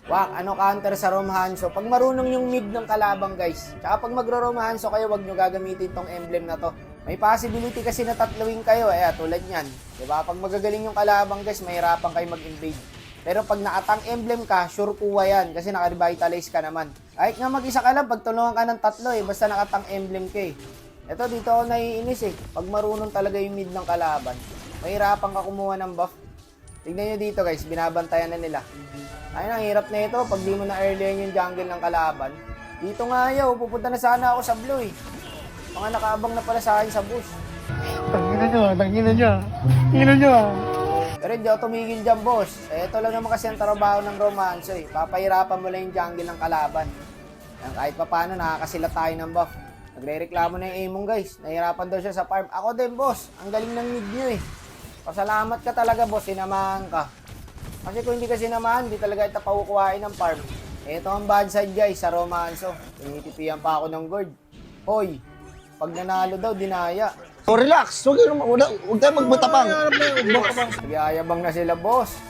Wak, ano counter sa Romhanso? Pag marunong yung mid ng kalabang guys, tsaka pag magro-Romhanso kayo, wag nyo gagamitin tong emblem na to. May possibility kasi na tatluin kayo, tulad nyan. Diba? Pag magagaling yung kalabang guys, mahirapan kayo mag-invade. Pero pag nakatang emblem ka, sure kuha yan kasi naka-revitalize ka naman. Kahit nga mag-isa ka lang, pagtulungan ka ng tatlo basta nakatang emblem ka Ito dito ako naiinis pag marunong talaga yung mid ng kalaban, mahirapan ka kumuha ng buff. Tignan nyo dito guys, binabantayan na nila. Ayun, ang hirap na ito pag di mo na earlier yung jungle ng kalaban. Dito nga pupunta na sana ako sa blue Mga nakaabang na pala sa akin sa bush. Tangina nyo. Pero hindi ako tumigil dyan, boss. Ito lang naman kasi ang trabaho ng romance Papahirapan mo lang yung jungle ng kalaban. Kahit pa paano, nakakasila tayo ng buff. Nagre-reklamo na yung Amon, guys. Nahirapan daw siya sa farm. Ako din, boss. Ang galing ng mid nyo Pasalamat ka talaga, boss. Sinamahan ka. Kasi kung hindi ka sinamahan, hindi talaga ito paukuhain ng farm. Ito ang bad side, guys, sa romanso. Tinitipihan pa ako ng gold. Hoy, pag nanalo daw, dinaya. So relax, huwag tayo magmatapang. Nagyayabang na sila, boss.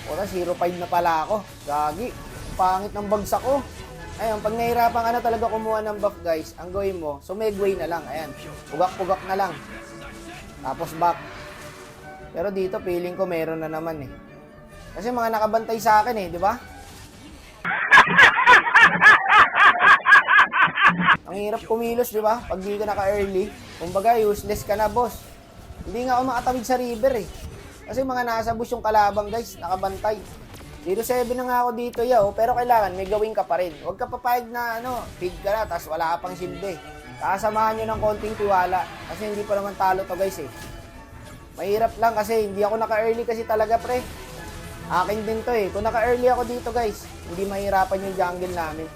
Ora, 0-5 na pala ako. Gagi. Pangit ng bagsak ko. Ayun, pag nahirapan ka na talaga kumuha ng buff, guys, ang gawin mo, sumegway na lang. Ayan, pugak-pugak na lang. Tapos back. Pero dito, feeling ko meron na naman Kasi mga nakabantay sa akin di ba? Ang hirap kumilos, di ba? Pag di ka naka-early, kumbaga useless ka na, boss. Hindi nga ako makatawid sa river Kasi mga nasa bush yung kalabang, guys, nakabantay. 0-7 na nga ako dito, pero kailangan may gawin ka pa rin. Huwag ka papayag na, feed ka na, tapos wala ka pang silbi. Kasamahan nyo ng konting tiwala, kasi hindi pa naman talo to, guys, Mahirap lang kasi hindi ako naka-early kasi talaga, pre. Akin din to Kung naka-early ako dito, guys, hindi mahirapan yung jungle namin.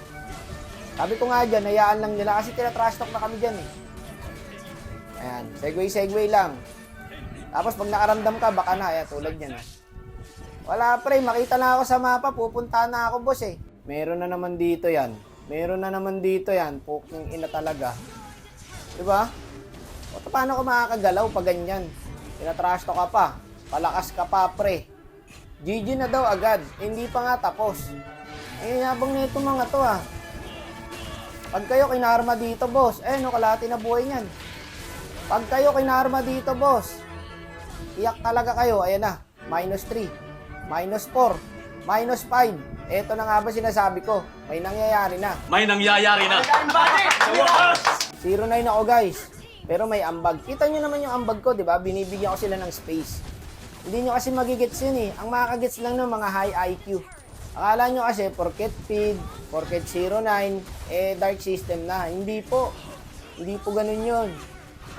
Sabi ko nga dyan, hayaan lang nila kasi tinatrash talk na kami dyan Ayan, segway lang. Tapos pag nakaramdam ka, baka na, tulad yan Wala pre, makita na ako sa mapa, pupunta na ako boss Meron na naman dito yan. Puking ina talaga. Diba? O paano ko makakagalaw pag ganyan? Tinatrash talk ka pa, palakas ka pa pre. GG na daw agad, hindi pa nga tapos. Yabang nito mga to Pag kayo kinarma dito, boss, kalahati na buhay niyan. Pag kayo kinarma dito, boss, iyak talaga kayo. Ayan na, -3, -4, -5. Ito na nga ba sinasabi ko? May nangyayari na. 0-9 ako, guys. Pero may ambag. Kita nyo naman yung ambag ko, di ba? Binibigyan ko sila ng space. Hindi nyo kasi magigets yun Ang makakagets lang ng mga high IQ. Akala nyo kasi, porket feed, porket 0-9, dark system na. Hindi po. Hindi po ganun yun.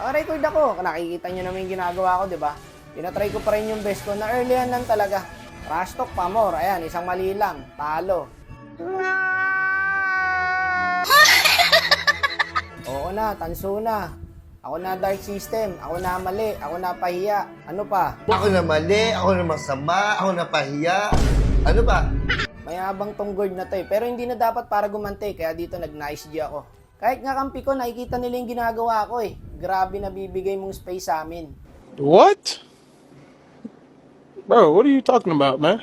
Record ako. Nakikita nyo naman yung ginagawa ko, di ba? Tinatry ko pa rin yung best ko na earlyan lang talaga. Trash talk pa more. Ayan, isang mali lang. Talo. Oo na, tanso na. Ako na dark system. Ako na mali. Ako na pahiya. Ano pa? Ako na mali, ako na masama, ako na pahiya. Ano pa? Mayabang tong gold na to pero hindi na dapat para gumante, kaya dito nag-nice G ako. Kahit nga kampi ko, nakikita nila yung ginagawa ko Grabe na bibigay mong space sa amin. What? Bro, what are you talking about, man?